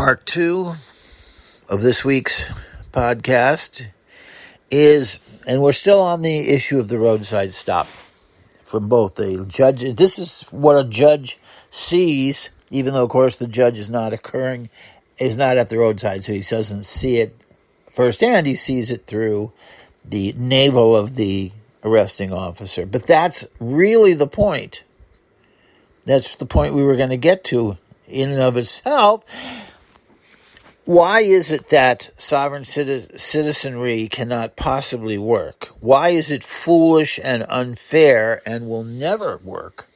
Part 2 of this week's podcast is, and we're still on the issue of the roadside stop from both the judge. This is what a judge sees, even though, of course, the judge is not at the roadside, so he doesn't see it firsthand. He sees it through the navel of the arresting officer. But that's really the point. That's the point we were going to get to in and of itself. Why is it that sovereign citizenry cannot possibly work? Why is it foolish and unfair and will never work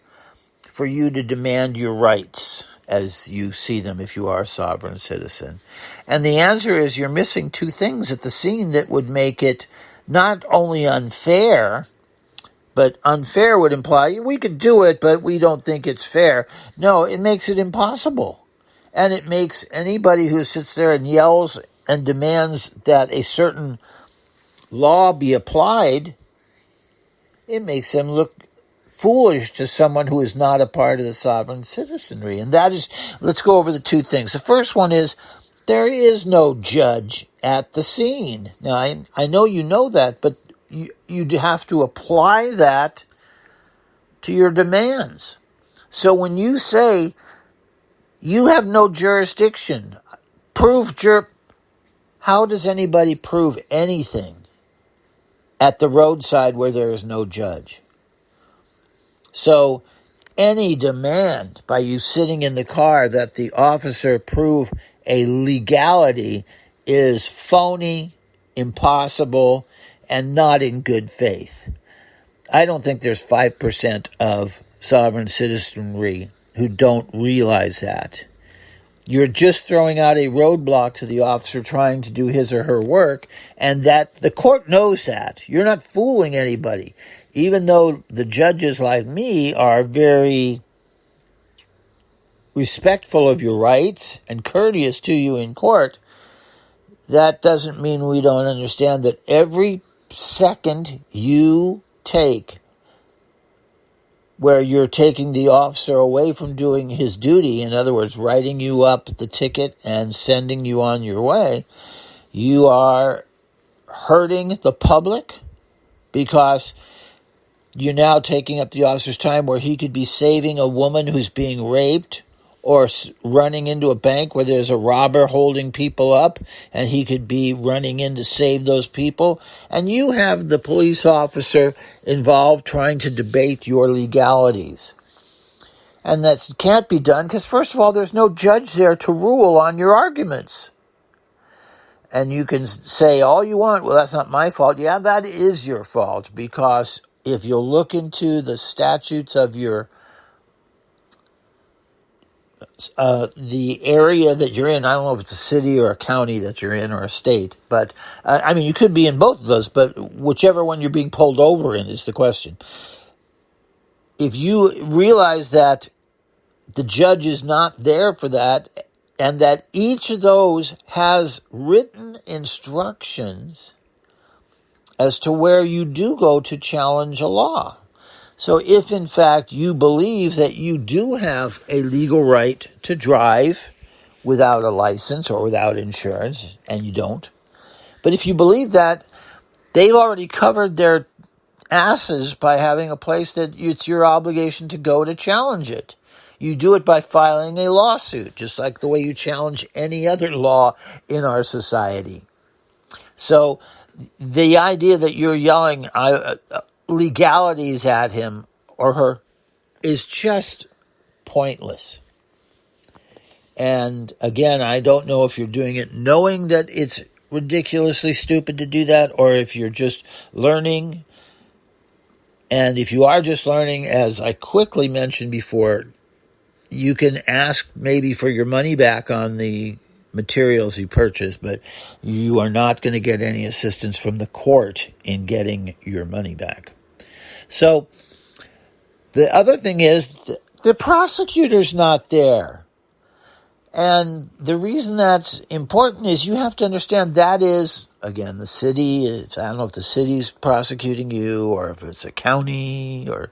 for you to demand your rights as you see them if you are a sovereign citizen? And the answer is you're missing two things at the scene that would make it not only unfair, but unfair would imply we could do it, but we don't think it's fair. No, it makes it impossible. And it makes anybody who sits there and yells and demands that a certain law be applied, it makes them look foolish to someone who is not a part of the sovereign citizenry. And that is, let's go over the two things. The first one is, there is no judge at the scene. Now, I know you know that, but you have to apply that to your demands. So when you say, you have no jurisdiction, how does anybody prove anything at the roadside where there is no judge? So any demand by you sitting in the car that the officer prove a legality is phony, impossible, and not in good faith. I don't think there's 5% of sovereign citizenry who don't realize that. You're just throwing out a roadblock to the officer trying to do his or her work, and that the court knows that. You're not fooling anybody. Even though the judges like me are very respectful of your rights and courteous to you in court, that doesn't mean we don't understand that every second you take where you're taking the officer away from doing his duty, in other words, writing you up the ticket and sending you on your way, you are hurting the public because you're now taking up the officer's time where he could be saving a woman who's being raped or running into a bank where there's a robber holding people up and he could be running in to save those people. And you have the police officer involved trying to debate your legalities. And that can't be done because, first of all, there's no judge there to rule on your arguments. And you can say all you want, well, that's not my fault. Yeah, that is your fault, because if you'll look into the statutes of your the area that you're in, I don't know if it's a city or a county that you're in or a state, but you could be in both of those, but whichever one you're being pulled over in is the question. If you realize that the judge is not there for that, and that each of those has written instructions as to where you do go to challenge a law. So if, in fact, you believe that you do have a legal right to drive without a license or without insurance, and you don't, but if you believe that, they've already covered their asses by having a place that it's your obligation to go to challenge it. You do it by filing a lawsuit, just like the way you challenge any other law in our society. So the idea that you're yelling legalities at him or her is just pointless. And again, I don't know if you're doing it knowing that it's ridiculously stupid to do that, or if you're just learning. And if you are just learning, as I quickly mentioned before, you can ask maybe for your money back on the materials you purchased, but you are not going to get any assistance from the court in getting your money back. So the other thing is the prosecutor's not there. And the reason that's important is you have to understand that is, again, the city. I don't know if the city's prosecuting you or if it's a county or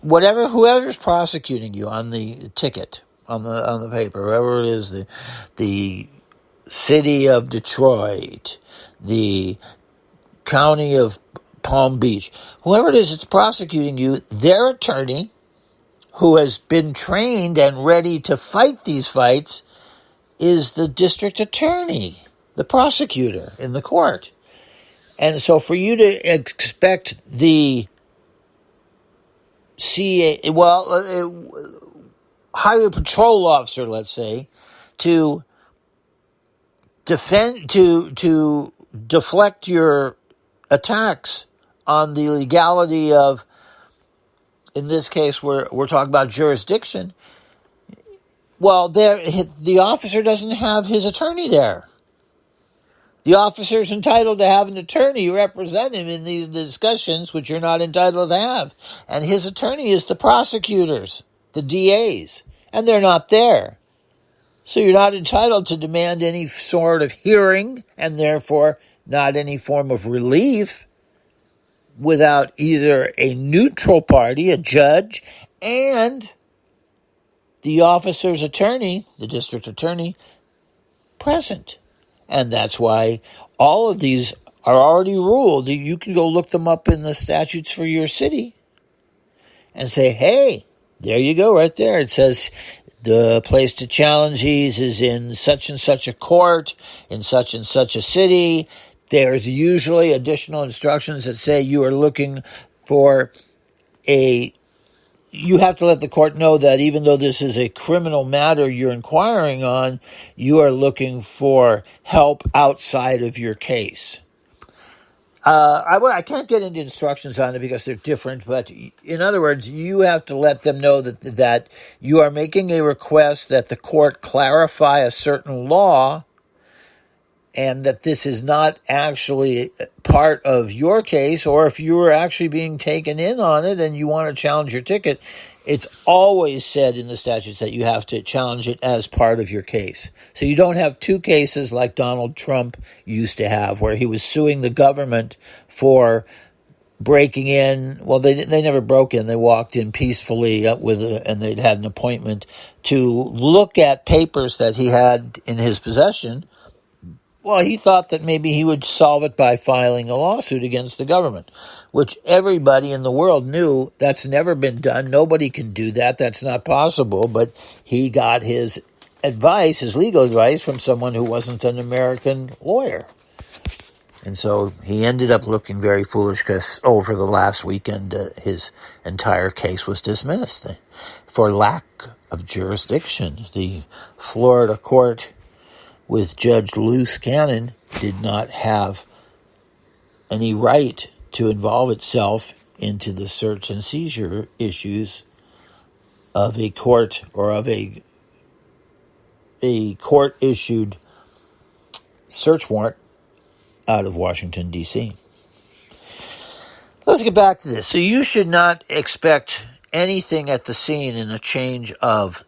whoever's prosecuting you on the ticket. on the paper, whoever it is, the city of Detroit, the county of Palm Beach, whoever it is that's prosecuting you, their attorney, who has been trained and ready to fight these fights, is the district attorney, the prosecutor in the court. And so for you to expect the highway patrol officer, let's say, to deflect your attacks on the legality of, in this case, we're talking about jurisdiction. Well, the officer doesn't have his attorney there. The officer is entitled to have an attorney represent him in these discussions, which you're not entitled to have. And his attorney is the prosecutors, the DAs, and they're not there. So you're not entitled to demand any sort of hearing, and therefore not any form of relief, without either a neutral party, a judge, and the officer's attorney, the district attorney, present. And that's why all of these are already ruled. You can go look them up in the statutes for your city and say, hey, there you go right there. It says the place to challenge these is in such and such a court, in such and such a city. There's usually additional instructions that say you are looking for you have to let the court know that even though this is a criminal matter you're inquiring on, you are looking for help outside of your case. I can't get into instructions on it because they're different, but in other words, you have to let them know that you are making a request that the court clarify a certain law, and that this is not actually part of your case, or if you were actually being taken in on it and you want to challenge your ticket, it's always said in the statutes that you have to challenge it as part of your case. So you don't have two cases like Donald Trump used to have, where he was suing the government for breaking in. Well, they never broke in. They walked in peacefully and they'd had an appointment to look at papers that he had in his possession. Well, he thought that maybe he would solve it by filing a lawsuit against the government, which everybody in the world knew that's never been done. Nobody can do that. That's not possible. But he got his advice, his legal advice, from someone who wasn't an American lawyer. And so he ended up looking very foolish because over the last weekend, his entire case was dismissed for lack of jurisdiction. The Florida court with Judge Luce Cannon did not have any right to involve itself into the search and seizure issues of a court, or of a court-issued search warrant out of Washington, D.C. Let's get back to this. So you should not expect anything at the scene in a change of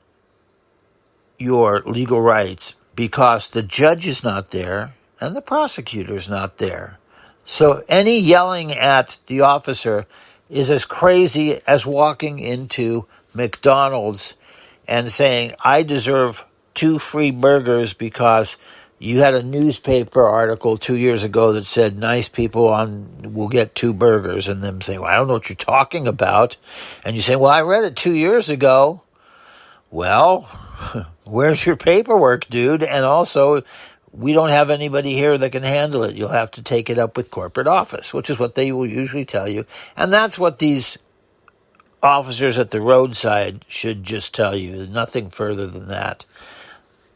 your legal rights, because the judge is not there and the prosecutor is not there. So any yelling at the officer is as crazy as walking into McDonald's and saying, I deserve 2 free burgers because you had a newspaper article 2 years ago that said nice people will get 2 burgers, and them saying, well, I don't know what you're talking about. And you say, well, I read it 2 years ago. Well, where's your paperwork, dude? And also, we don't have anybody here that can handle it. You'll have to take it up with corporate office, which is what they will usually tell you. And that's what these officers at the roadside should just tell you, nothing further than that.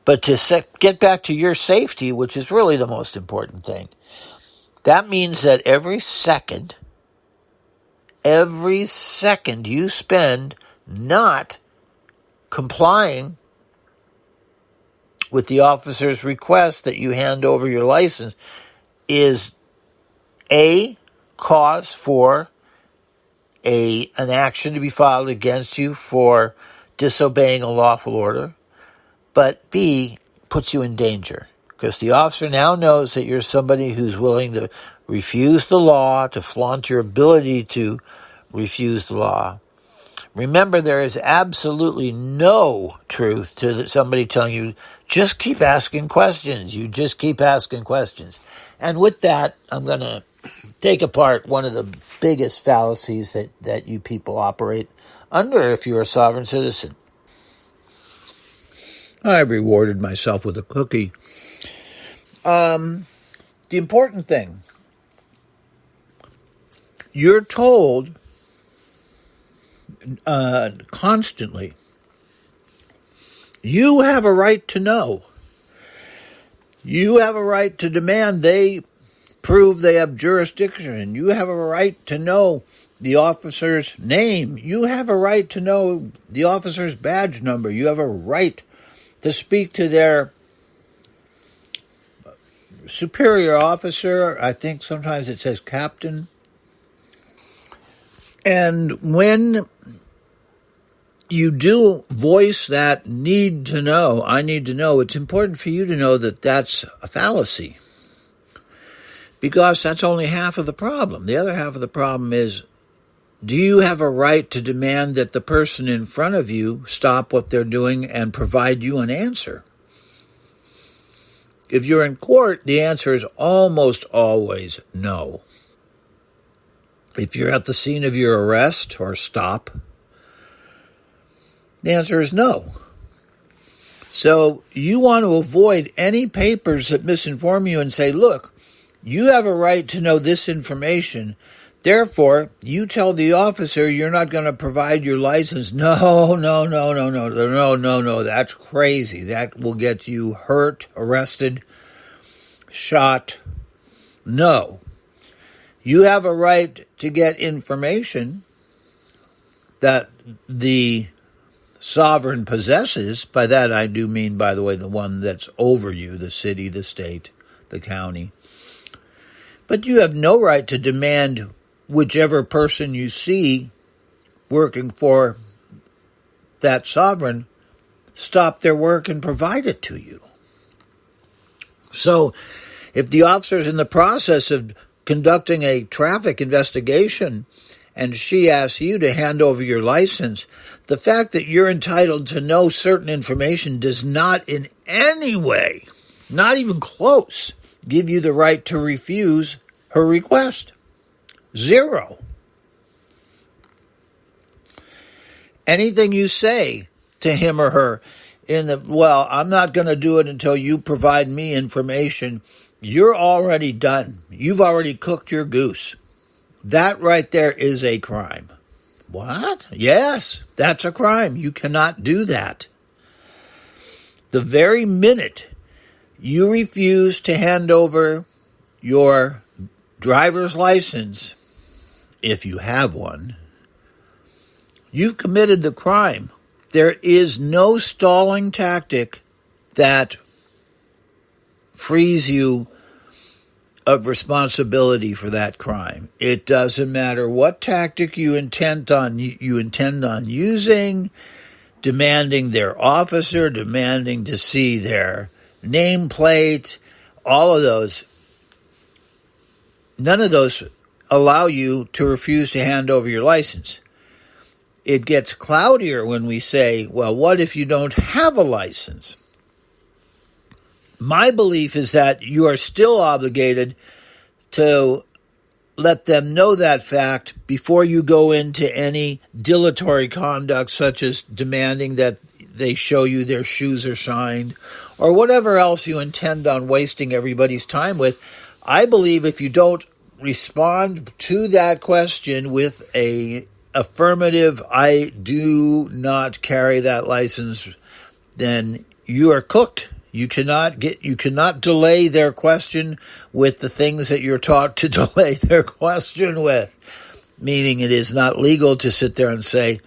But to get back to your safety, which is really the most important thing, that means that every second you spend not complying with the officer's request that you hand over your license is a cause for an action to be filed against you for disobeying a lawful order, but B, puts you in danger, because the officer now knows that you're somebody who's willing to refuse the law, to flaunt your ability to refuse the law, Remember, there is absolutely no truth to somebody telling you, just keep asking questions. You just keep asking questions. And with that, I'm going to take apart one of the biggest fallacies that you people operate under if you're a sovereign citizen. I rewarded myself with a cookie. The important thing, you're told constantly, you have a right to know. You have a right to demand they prove they have jurisdiction. You have a right to know the officer's name. You have a right to know the officer's badge number. You have a right to speak to their superior officer. I think sometimes it says captain. And when you do voice that need to know, I need to know, it's important for you to know that that's a fallacy. Because that's only half of the problem. The other half of the problem is, do you have a right to demand that the person in front of you stop what they're doing and provide you an answer? If you're in court, the answer is almost always no. If you're at the scene of your arrest or stop, the answer is no. So you want to avoid any papers that misinform you and say, look, you have a right to know this information. Therefore, you tell the officer you're not going to provide your license. No. That's crazy. That will get you hurt, arrested, shot. No. You have a right to get information that the sovereign possesses. By that I do mean, by the way, the one that's over you, the city, the state, the county. But you have no right to demand whichever person you see working for that sovereign stop their work and provide it to you. So if the officer's in the process of conducting a traffic investigation and she asks you to hand over your license, the fact that you're entitled to know certain information does not in any way, not even close, give you the right to refuse her request. Zero. Anything you say to him or her I'm not going to do it until you provide me information, you're already done. You've already cooked your goose. That right there is a crime. What? Yes, that's a crime. You cannot do that. The very minute you refuse to hand over your driver's license, if you have one, you've committed the crime. There is no stalling tactic that frees you of responsibility for that crime. It doesn't matter what tactic you intend on using, demanding their officer, demanding to see their nameplate, all of those. None of those allow you to refuse to hand over your license. It gets cloudier when we say, well, what if you don't have a license? My belief is that you are still obligated to let them know that fact before you go into any dilatory conduct, such as demanding that they show you their shoes are shined, or whatever else you intend on wasting everybody's time with. I believe if you don't respond to that question with a affirmative, I do not carry that license, then you are cooked. You cannot delay their question with the things that you're taught to delay their question with. Meaning it is not legal to sit there and say,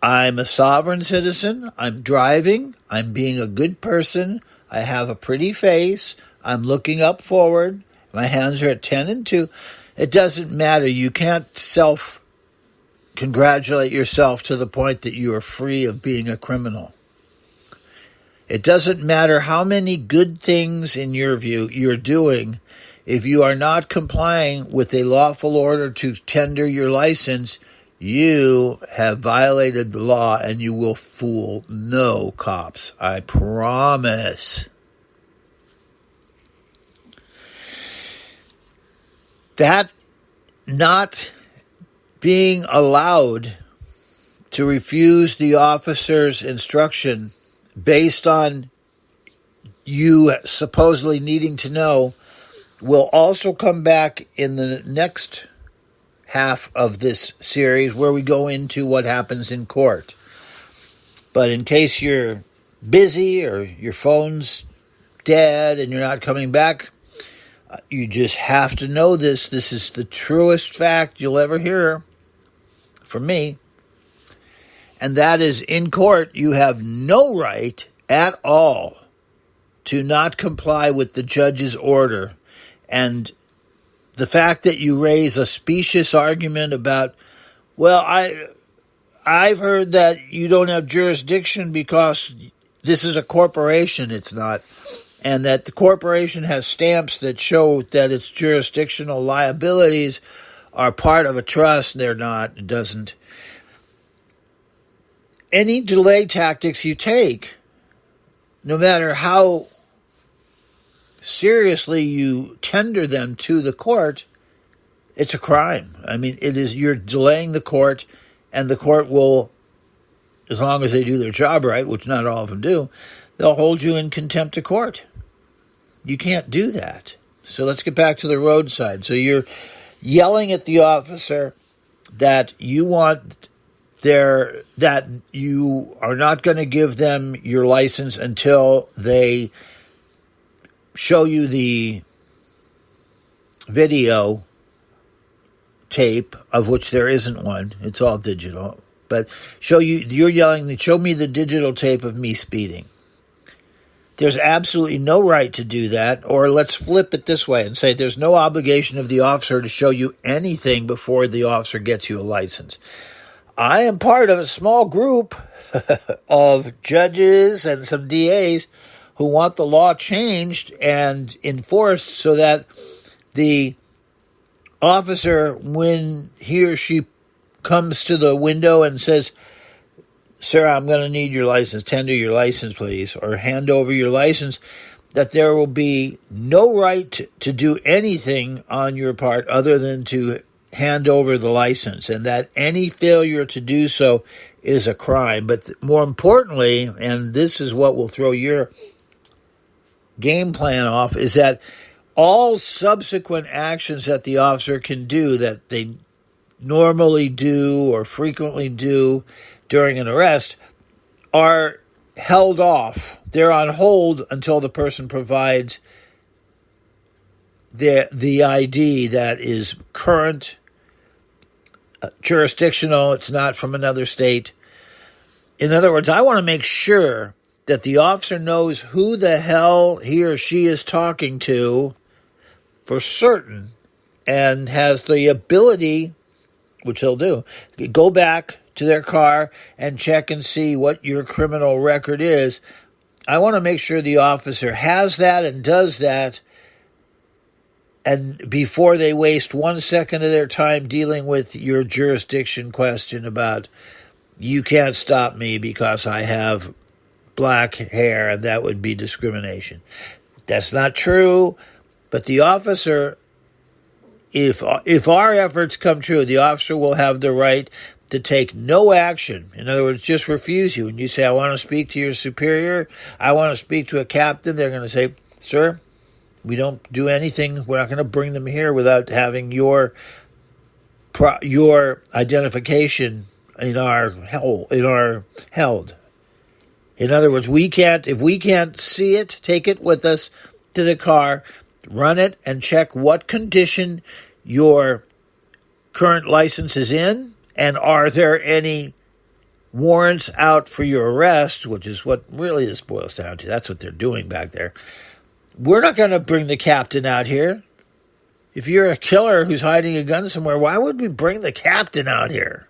I'm a sovereign citizen, I'm driving, I'm being a good person, I have a pretty face, I'm looking up forward, my hands are at 10 and 2. It doesn't matter. You can't self-congratulate yourself to the point that you are free of being a criminal. It doesn't matter how many good things, in your view, you're doing. If you are not complying with a lawful order to tender your license, you have violated the law and you will fool no cops. I promise. That not being allowed to refuse the officer's instruction based on you supposedly needing to know will also come back in the next half of this series where we go into what happens in court. But in case you're busy or your phone's dead and you're not coming back, you just have to know this. This is the truest fact you'll ever hear from me. And that is, in court, you have no right at all to not comply with the judge's order. And the fact that you raise a specious argument about, well, I've heard that you don't have jurisdiction because this is a corporation. It's not. And that the corporation has stamps that show that its jurisdictional liabilities are part of a trust. They're not. It doesn't. Any delay tactics you take, no matter how seriously you tender them to the court, it's a crime. I mean, it is, you're delaying the court, and the court will, as long as they do their job right, which not all of them do, they'll hold you in contempt of court. You can't do that. So let's get back to the roadside. So you're yelling at the officer that you want that you are not going to give them your license until they show you the video tape, of which there isn't one. It's all digital. But you're yelling, show me the digital tape of me speeding. There's absolutely no right to do that. Or let's flip it this way and say there's no obligation of the officer to show you anything before the officer gets you a license. I am part of a small group of judges and some DAs who want the law changed and enforced so that the officer, when he or she comes to the window and says, "Sir, I'm going to need your license. Tender your license, please," or hand over your license, that there will be no right to do anything on your part other than to hand over the license, and that any failure to do so is a crime. But more importantly, and this is what will throw your game plan off, is that all subsequent actions that the officer can do that they normally do or frequently do during an arrest are held off. They're on hold until the person provides the ID that is current, jurisdictional. It's not from another state. In other words, I want to make sure that the officer knows who the hell he or she is talking to for certain and has the ability, which they'll do, go back to their car and check and see what your criminal record is. I want to make sure the officer has that and does that, and before they waste 1 second of their time dealing with your jurisdiction question about, you can't stop me because I have black hair, and that would be discrimination. That's not true, but the officer, if our efforts come true, the officer will have the right to take no action. In other words, just refuse you. And you say, I want to speak to your superior, I want to speak to a captain. They're going to say, sir, we don't do anything. We're not going to bring them here without having your identification in our held. In other words, if we can't see it, take it with us to the car, run it, and check what condition your current license is in, and are there any warrants out for your arrest, which is what really this boils down to. That's what they're doing back there. We're not going to bring the captain out here. If you're a killer who's hiding a gun somewhere, why would we bring the captain out here?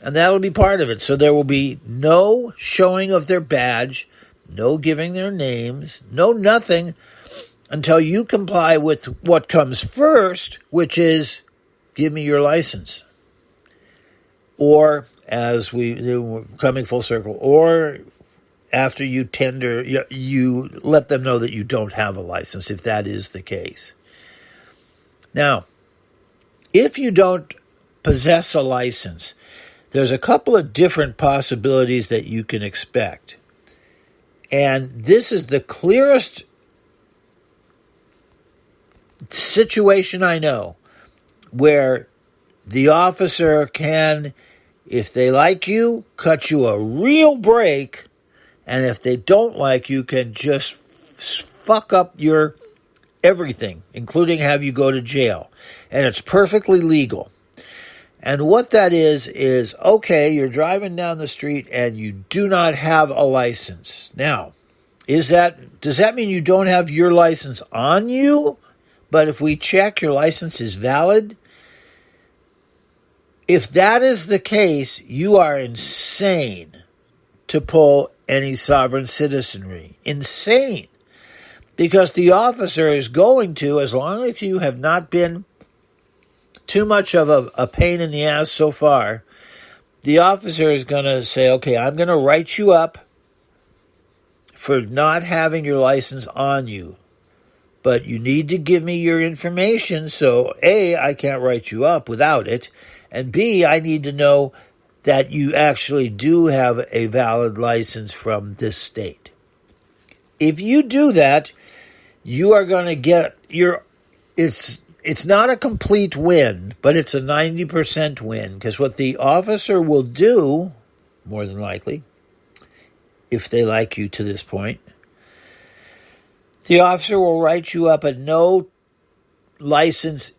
And that'll be part of it. So there will be no showing of their badge, no giving their names, no nothing until you comply with what comes first, which is, give me your license. or as we're coming full circle, or after you tender, you let them know that you don't have a license, if that is the case. Now, if you don't possess a license, there's a couple of different possibilities that you can expect. And this is the clearest situation I know where the officer can, if they like you, cut you a real break, and if they don't like you, can just fuck up your everything, including have you go to jail. And it's perfectly legal. And what that is, okay, you're driving down the street and you do not have a license. Now, does that mean you don't have your license on you? But if we check, your license is valid? If that is the case, you are insane to pull any sovereign citizenry. Insane. Because the officer is going to, as long as you have not been too much of a pain in the ass so far, the officer is going to say, okay, I'm going to write you up for not having your license on you. But you need to give me your information, so A, I can't write you up without it, and B, I need to know that you actually do have a valid license from this state. If you do that, you are going to get it's not a complete win, but it's a 90% win, because what the officer will do, more than likely, if they like you to this point, the officer will write you up a no license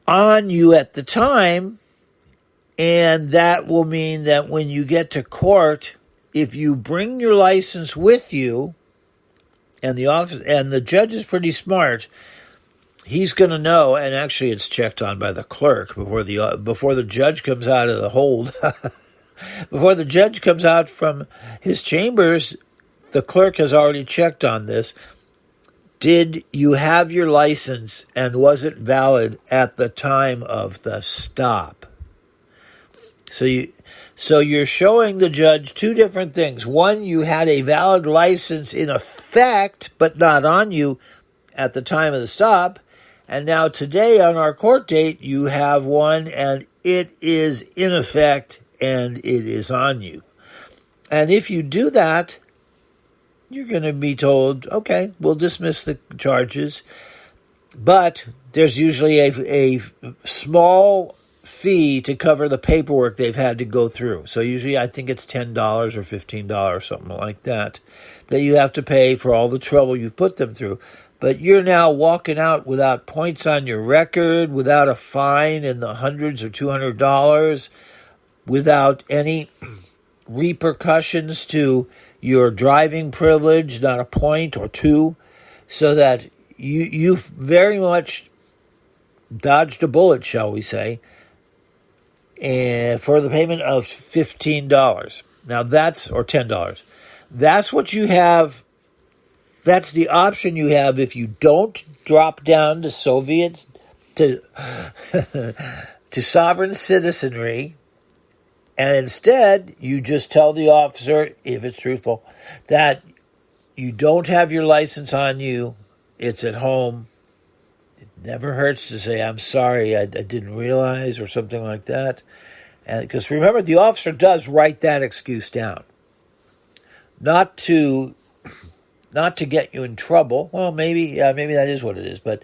on you at the time, and that will mean that when you get to court, if you bring your license with you, and the judge is pretty smart, he's going to know, and actually it's checked on by the clerk before the judge comes out of the hold. Before the judge comes out from his chambers, the clerk has already checked on this. Did you have your license, and was it valid at the time of the stop? So you're showing the judge two different things. One, you had a valid license in effect, but not on you at the time of the stop. And now today on our court date, you have one, and it is in effect, and it is on you. And if you do that, you're going to be told, okay, we'll dismiss the charges, but there's usually a small fee to cover the paperwork they've had to go through. So usually I think it's $10 or $15, something like that you have to pay for all the trouble you've put them through. But you're now walking out without points on your record, without a fine in the hundreds or $200, without any repercussions to your driving privilege, not a point or two, so that you very much dodged a bullet, shall we say, and for the payment of $15. Now or $10. That's what you have. That's the option you have if you don't drop down to to sovereign citizenry. And instead, you just tell the officer, if it's truthful, that you don't have your license on you, it's at home. It never hurts to say, I'm sorry, I didn't realize, or something like that. And because remember, the officer does write that excuse down. Not to get you in trouble. Well, maybe that is what it is, but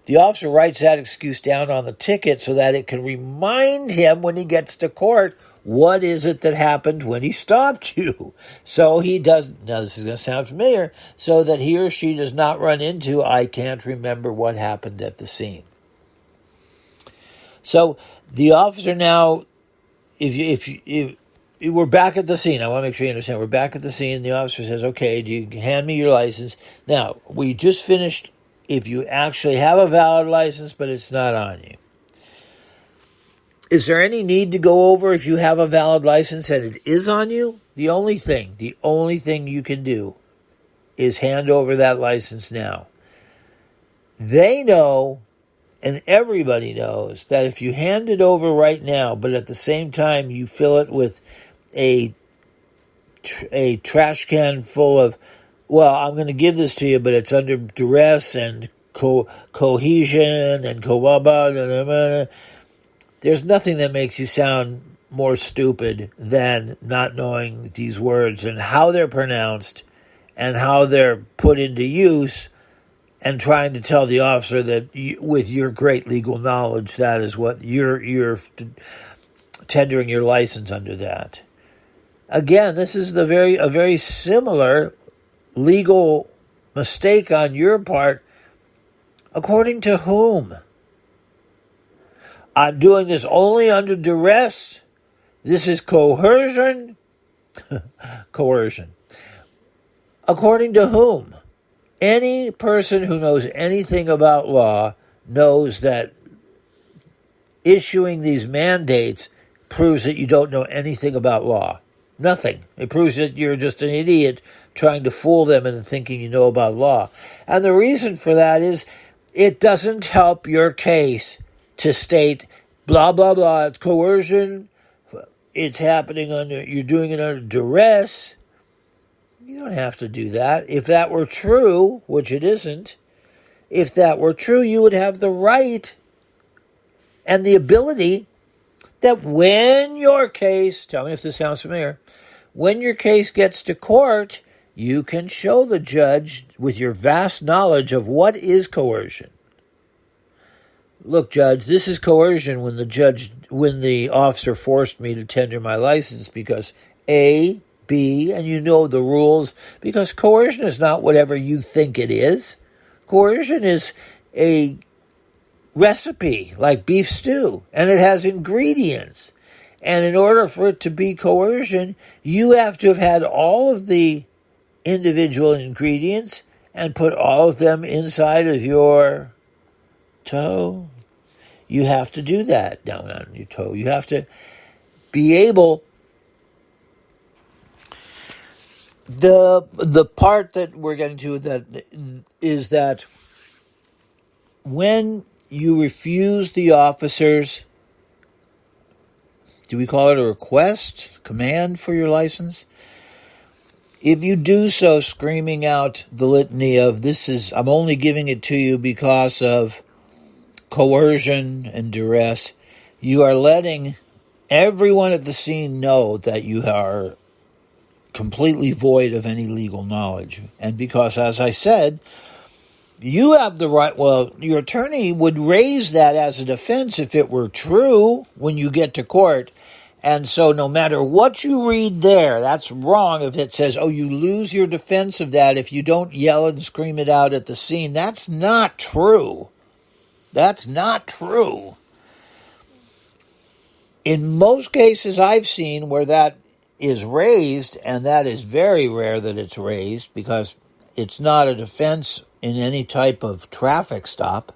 the officer writes that excuse down on the ticket so that it can remind him when he gets to court, what is it that happened when he stopped you? So he does, now this is going to sound familiar, so that he or she does not run into, I can't remember what happened at the scene. So the officer now, if we're back at the scene, I want to make sure you understand, we're back at the scene, and the officer says, okay, do you hand me your license? Now, we just finished, if you actually have a valid license, but it's not on you. Is there any need to go over if you have a valid license and it is on you? The only thing you can do is hand over that license now. They know And everybody knows that if you hand it over right now, but at the same time you fill it with a trash can full of, well, I'm going to give this to you, but it's under duress and cohesion and kowaba. There's nothing that makes you sound more stupid than not knowing these words and how they're pronounced and how they're put into use, and trying to tell the officer that with your great legal knowledge, that is what you're tendering your license under that. Again, this is a very similar legal mistake on your part. According to whom? I'm doing this only under duress. This is coercion. Coercion. According to whom? Any person who knows anything about law knows that issuing these mandates proves that you don't know anything about law. Nothing. It proves that you're just an idiot trying to fool them into thinking you know about law. And the reason for that is it doesn't help your case to state blah, blah, blah. It's coercion. It's happening you're doing it under duress. You don't have to do that. If that were true, which it isn't, if that were true, you would have the right and the ability that when your case, tell me if this sounds familiar, when your case gets to court, you can show the judge with your vast knowledge of what is coercion. Look, Judge, this is coercion when the officer forced me to tender my license because A, B, and you know the rules, because coercion is not whatever you think it is. Coercion is a recipe like beef stew, and it has ingredients. And in order for it to be coercion, you have to have had all of the individual ingredients and put all of them inside of your toe. You have to do that down on your toe. You have to be able. The part that we're getting to that is that when you refuse the officer's, do we call it a request, command for your license? If you do so screaming out the litany of I'm only giving it to you because of coercion and duress, you are letting everyone at the scene know that you are completely void of any legal knowledge. And because, as I said, you have the right, your attorney would raise that as a defense if it were true when you get to court. And so no matter what you read there, that's wrong if it says, you lose your defense of that if you don't yell and scream it out at the scene. That's not true. That's not true. In most cases I've seen where that is raised, and that is very rare that it's raised because it's not a defense in any type of traffic stop.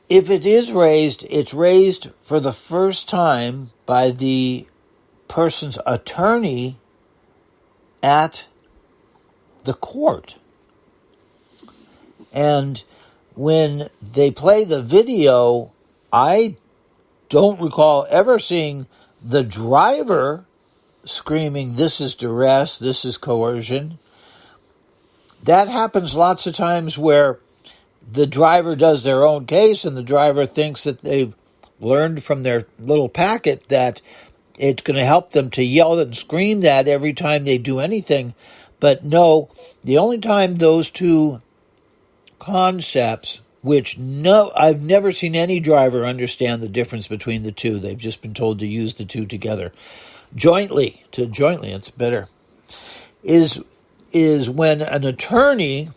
If it is raised, it's raised for the first time by the person's attorney at the court. And when they play the video, I don't recall ever seeing the driver screaming, "This is duress, this is coercion." That happens lots of times where the driver does their own case and the driver thinks that they've learned from their little packet that it's going to help them to yell and scream that every time they do anything. But no, the only time those two concepts, I've never seen any driver understand the difference between the two. They've just been told to use the two together. Jointly, it's better, is when an attorney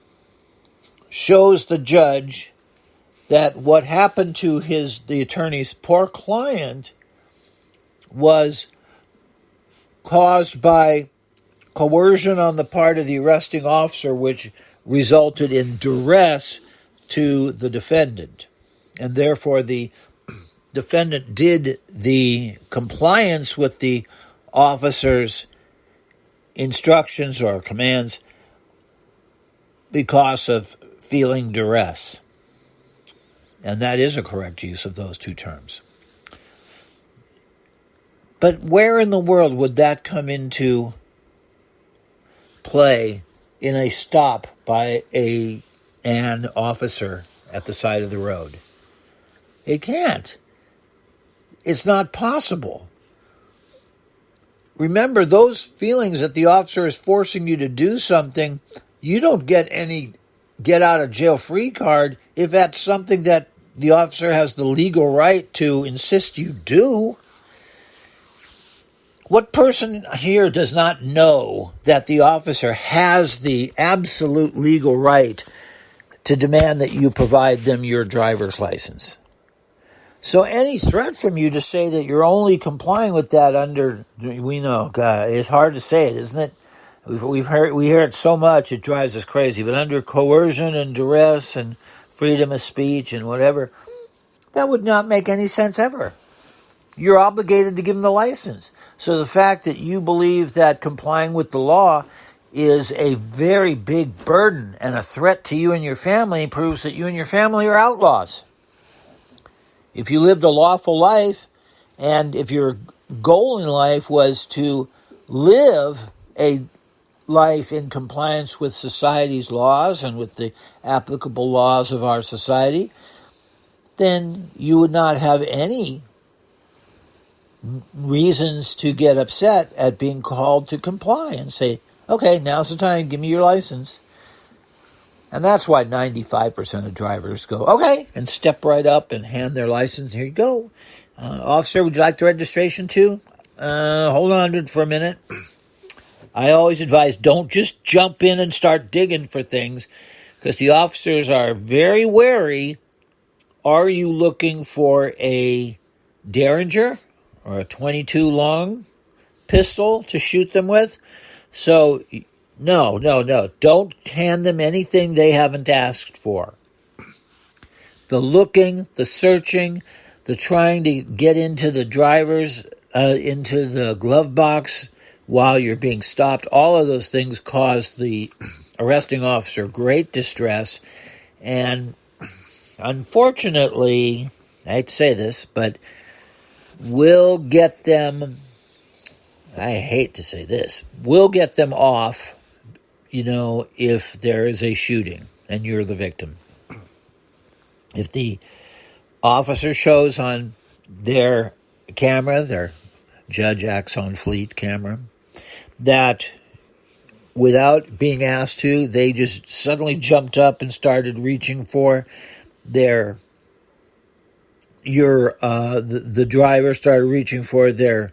shows the judge that what happened to the attorney's poor client was caused by coercion on the part of the arresting officer, which resulted in duress to the defendant. And therefore the defendant did the compliance with the officer's instructions or commands because of feeling duress. And that is a correct use of those two terms. But where in the world would that come into play in a stop by an officer at the side of the road? It can't. It's not possible. Remember, those feelings that the officer is forcing you to do something, you don't get any get out of jail free card if that's something that the officer has the legal right to insist you do. What person here does not know that the officer has the absolute legal right to demand that you provide them your driver's license? So any threat from you to say that you're only complying with that under, we know, God, it's hard to say it, isn't it? We hear it so much, it drives us crazy. But under coercion and duress and freedom of speech and whatever, that would not make any sense ever. You're obligated to give them the license. So the fact that you believe that complying with the law is a very big burden and a threat to you and your family proves that you and your family are outlaws. If you lived a lawful life, and if your goal in life was to live a life in compliance with society's laws and with the applicable laws of our society, then you would not have any reasons to get upset at being called to comply and say, okay, now's the time, give me your license. And that's why 95% of drivers go, okay, and step right up and hand their license. Here you go. Officer, would you like the registration too? Hold on for a minute. I always advise, don't just jump in and start digging for things, because the officers are very wary. Are you looking for a Derringer or a .22 long pistol to shoot them with? So no. Don't hand them anything they haven't asked for. The looking, the searching, the trying to get into the into the glove box while you're being stopped, all of those things cause the arresting officer great distress. And unfortunately, I hate to say this, but we'll get them off, if there is a shooting and you're the victim. If the officer shows on their camera, their Judge Axon Fleet camera, that without being asked to, they just suddenly jumped up and started reaching for the driver started reaching for their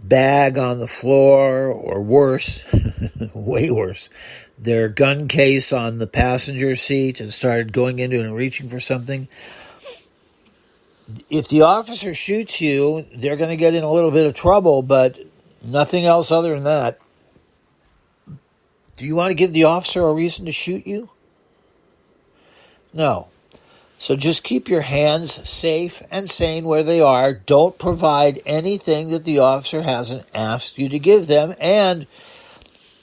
bag on the floor, or worse, way worse, their gun case on the passenger seat, and started going into and reaching for something. If the officer shoots you, they're going to get in a little bit of trouble, but nothing else other than that. Do you want to give the officer a reason to shoot you? No. So just keep your hands safe and sane where they are. Don't provide anything that the officer hasn't asked you to give them. And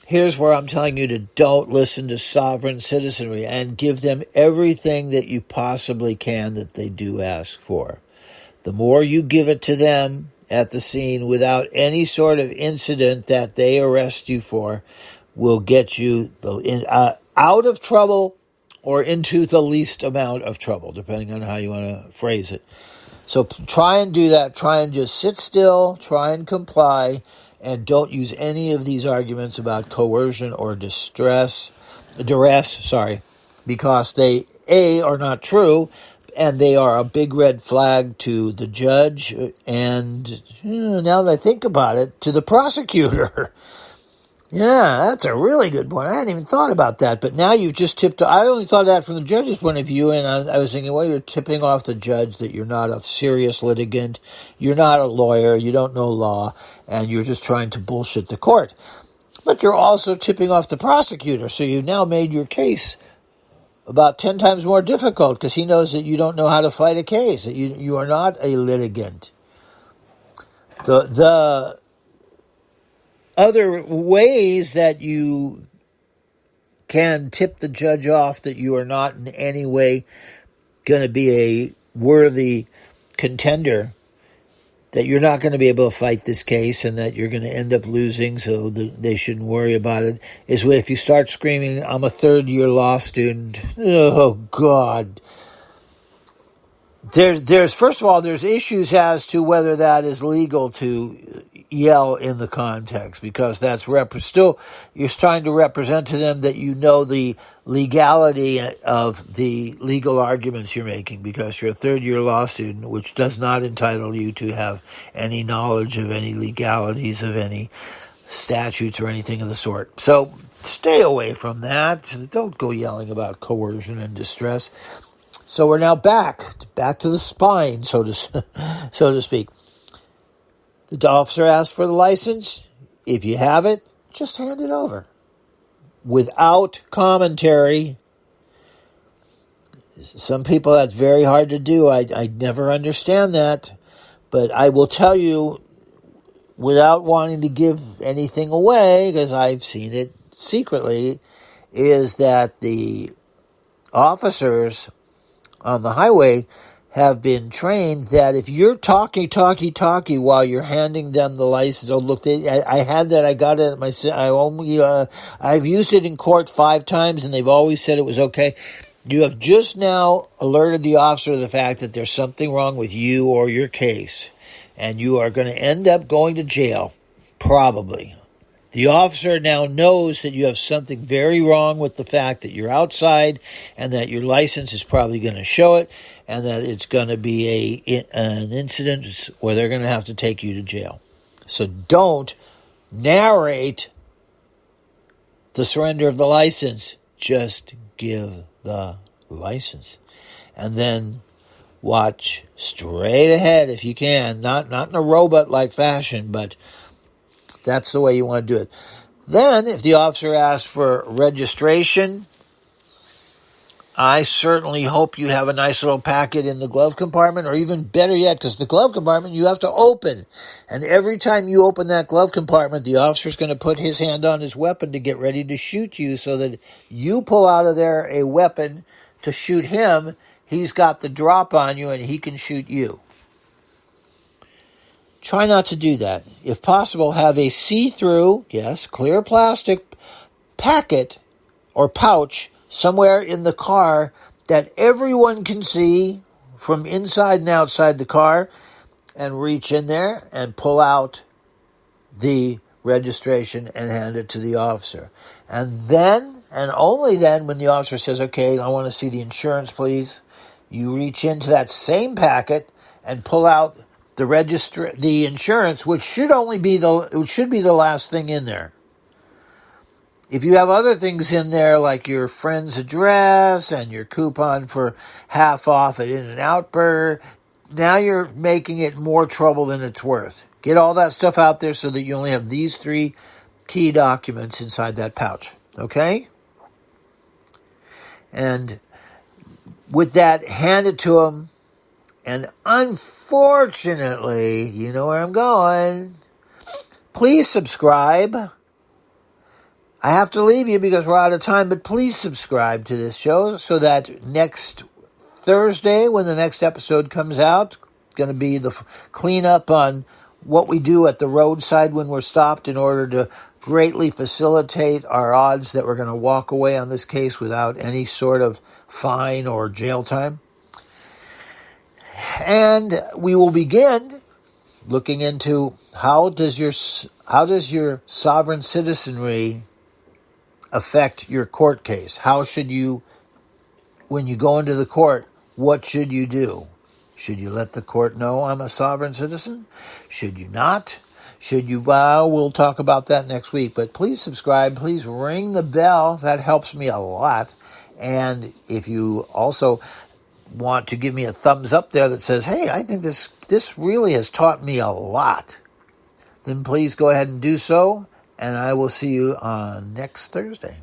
here's where I'm telling you to don't listen to sovereign citizenry, and give them everything that you possibly can that they do ask for. The more you give it to them at the scene without any sort of incident that they arrest you for, will get you out of trouble or into the least amount of trouble, depending on how you want to phrase it. So try and do that. Try and just sit still. Try and comply. And don't use any of these arguments about coercion or duress, because they, are not true, and they are a big red flag to the judge, and now that I think about it, to the prosecutor. Yeah, that's a really good point. I hadn't even thought about that, but now you've just tipped. I only thought of that from the judge's point of view, and I was thinking, well, you're tipping off the judge that you're not a serious litigant, you're not a lawyer, you don't know law, and you're just trying to bullshit the court. But you're also tipping off the prosecutor, so you've now made your case about 10 times more difficult, because he knows that you don't know how to fight a case, that you are not a litigant. The other ways that you can tip the judge off that you are not in any way going to be a worthy contender, that you're not going to be able to fight this case and that you're going to end up losing, so they shouldn't worry about it, is if you start screaming, I'm a third-year law student. Oh, God. There's first of all, there's issues as to whether that is legal to yell in the context, because that's still, you're trying to represent to them that you know the legality of the legal arguments you're making, because you're a third-year law student, which does not entitle you to have any knowledge of any legalities of any statutes or anything of the sort. So stay away from that. Don't go yelling about coercion and distress. So we're now back to the spine, so to speak. The officer asks for the license. If you have it, just hand it over. Without commentary. Some people, that's very hard to do. I never understand that. But I will tell you, without wanting to give anything away, because I've seen it secretly, is that the officers on the highway have been trained that if you're talking while you're handing them the license, oh look, I had that, I got it at I've used it in court 5 times and they've always said it was okay. You have just now alerted the officer of the fact that there's something wrong with you or your case, and you are going to end up going to jail, probably. The officer now knows that you have something very wrong with the fact that you're outside and that your license is probably going to show it, and that it's going to be an incident where they're going to have to take you to jail. So don't narrate the surrender of the license. Just give the license. And then watch straight ahead if you can. Not in a robot-like fashion, but that's the way you want to do it. Then, if the officer asks for registration, I certainly hope you have a nice little packet in the glove compartment, or even better yet, because the glove compartment you have to open. And every time you open that glove compartment, the officer's going to put his hand on his weapon to get ready to shoot you, so that you pull out of there a weapon to shoot him. He's got the drop on you and he can shoot you. Try not to do that. If possible, have a see-through, yes, clear plastic packet or pouch somewhere in the car that everyone can see from inside and outside the car, and reach in there and pull out the registration and hand it to the officer. And then, and only then, when the officer says, okay, I want to see the insurance, please, you reach into that same packet and pull out the insurance, which should be the last thing in there. If you have other things in there, like your friend's address and your coupon for half off at In-N-Out Burger, now you're making it more trouble than it's worth. Get all that stuff out there so that you only have these 3 key documents inside that pouch. Okay? And with that, hand it to them. And unfortunately, you know where I'm going, please subscribe. I have to leave you because we're out of time, but please subscribe to this show so that next Thursday, when the next episode comes out, going to be the cleanup on what we do at the roadside when we're stopped, in order to greatly facilitate our odds that we're going to walk away on this case without any sort of fine or jail time. And we will begin looking into how does your sovereign citizenry affect your court case? How should you, when you go into the court, what should you do? Should you let the court know I'm a sovereign citizen? Should you not? Should you? Well, we'll talk about that next week. But please subscribe. Please ring the bell. That helps me a lot. And if you also want to give me a thumbs up there that says, hey, I think this really has taught me a lot, then please go ahead and do so. And I will see you on next Thursday.